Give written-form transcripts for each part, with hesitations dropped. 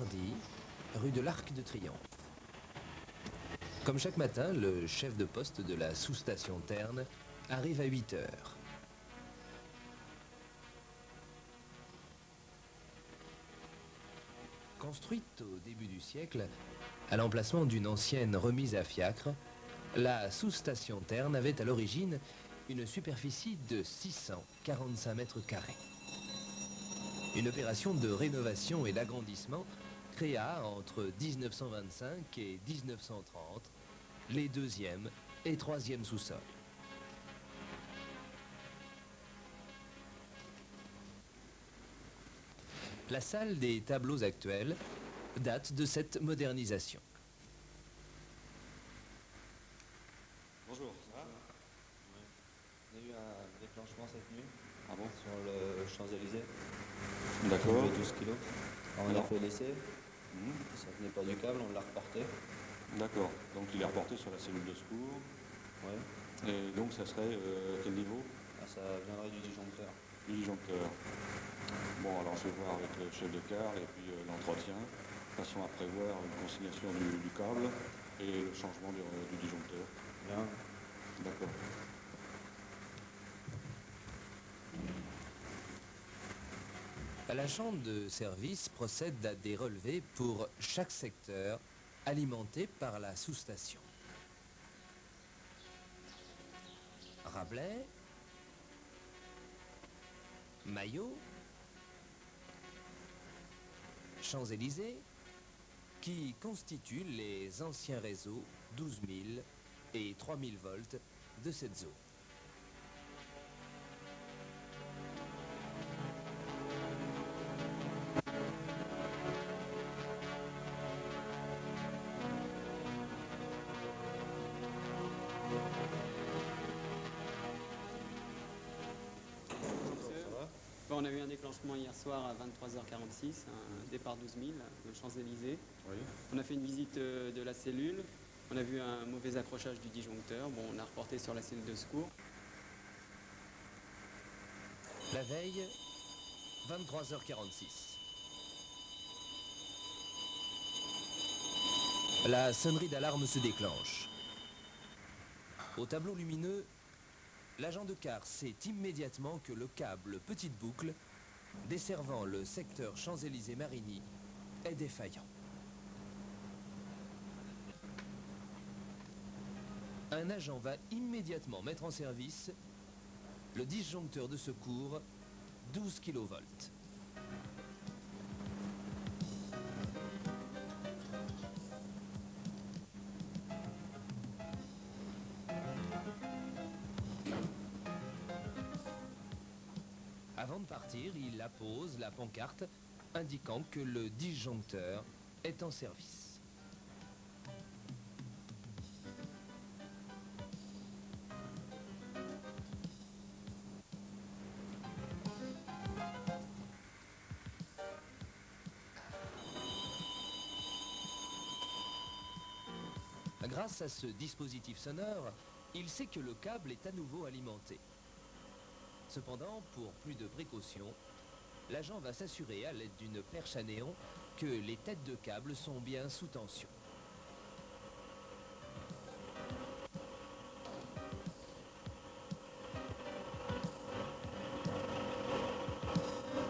mardi, rue de l'Arc de Triomphe. Comme chaque matin, le chef de poste de la sous-station Terne arrive à 8 heures. Construite au début du siècle, à l'emplacement d'une ancienne remise à fiacre, la sous-station Terne avait à l'origine une superficie de 645 mètres carrés. Une opération de rénovation et d'agrandissement créa entre 1925 et 1930 les deuxième et troisième sous-sols. La salle des tableaux actuels date de cette modernisation. Bonjour, ça va? Ouais. On a eu un déclenchement cette nuit. Ah bon? Sur le Champs-Élysées. D'accord. 12 kilos. Alors, on a fait l'essai. Mhm. Ça venait pas du câble, on l'a reporté. D'accord. Donc il est reporté sur la cellule de secours. Ouais. Et donc ça serait à quel niveau? Ah, ça viendrait du disjoncteur. Du disjoncteur. Bon, alors je vais voir avec le chef de car et puis l'entretien, de façon à prévoir une consignation du câble et le changement du disjoncteur. Bien. D'accord. La chambre de service procède à des relevés pour chaque secteur alimenté par la sous-station. Rabelais, Maillot, Champs-Élysées, qui constituent les anciens réseaux 12 000 et 3 000 volts de cette zone. Bon, on a eu un déclenchement hier soir à 23h46, un départ 12 000 de Champs-Élysées. Oui. On a fait une visite de la cellule. On a vu un mauvais accrochage du disjoncteur. Bon, on a reporté sur la cellule de secours. La veille, 23h46. La sonnerie d'alarme se déclenche. Au tableau lumineux, l'agent de car sait immédiatement que le câble petite boucle desservant le secteur Champs-Élysées-Marigny est défaillant. Un agent va immédiatement mettre en service le disjoncteur de secours 12 kV. Avant de partir, il appose la pancarte indiquant que le disjoncteur est en service. Grâce à ce dispositif sonore, il sait que le câble est à nouveau alimenté. Cependant, pour plus de précaution, l'agent va s'assurer à l'aide d'une perche à néon que les têtes de câble sont bien sous tension.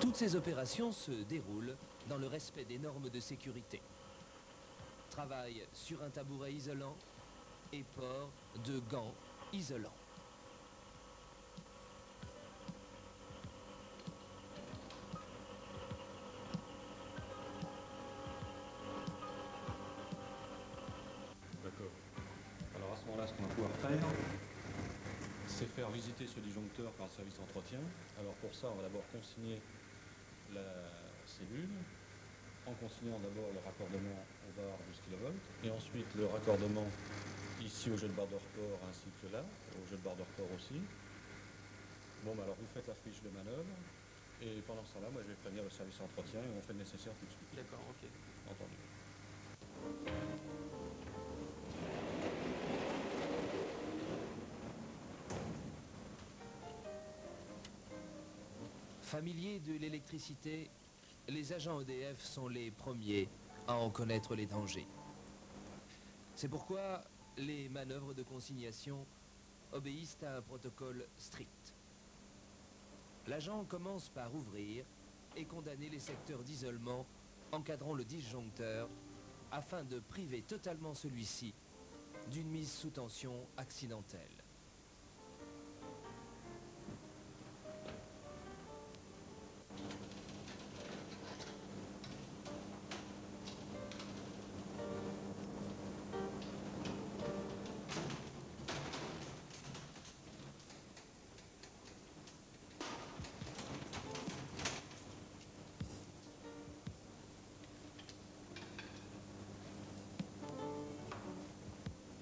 Toutes ces opérations se déroulent dans le respect des normes de sécurité. Travail sur un tabouret isolant et port de gants isolants. D'accord. Alors à ce moment-là, ce qu'on va pouvoir faire, c'est faire visiter ce disjoncteur par le service entretien. Alors pour ça, on va d'abord consigner la cellule, en consignant d'abord le raccordement au bar 12 kV, et ensuite le raccordement ici au jeu de barre de report ainsi que là, au jeu de barre de report aussi. Bon, bah alors vous faites la fiche de manœuvre, et pendant ce temps-là, moi je vais prévenir le service entretien et on fait le nécessaire tout de suite. D'accord, ok. Entendu. Familiers de l'électricité, les agents EDF sont les premiers à en connaître les dangers. C'est pourquoi les manœuvres de consignation obéissent à un protocole strict. L'agent commence par ouvrir et condamner les secteurs d'isolement encadrant le disjoncteur afin de priver totalement celui-ci d'une mise sous tension accidentelle.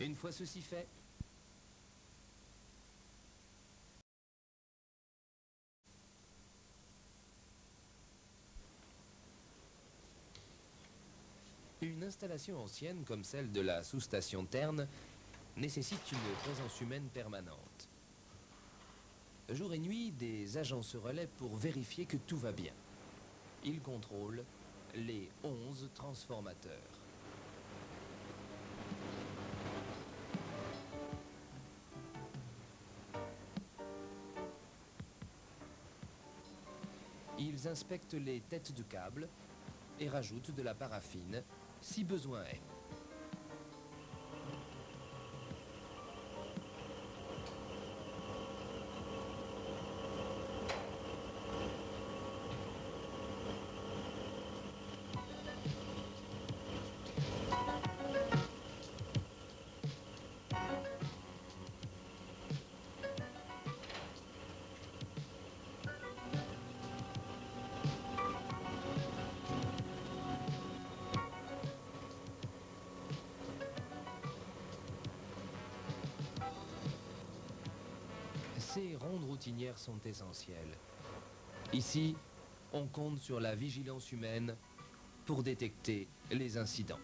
Une fois ceci fait, une installation ancienne comme celle de la sous-station Terne nécessite une présence humaine permanente. Jour et nuit, des agents se relaient pour vérifier que tout va bien. Ils contrôlent les 11 transformateurs. Ils inspectent les têtes de câble et rajoutent de la paraffine si besoin est. Ces rondes routinières sont essentielles. Ici, on compte sur la vigilance humaine pour détecter les incidents.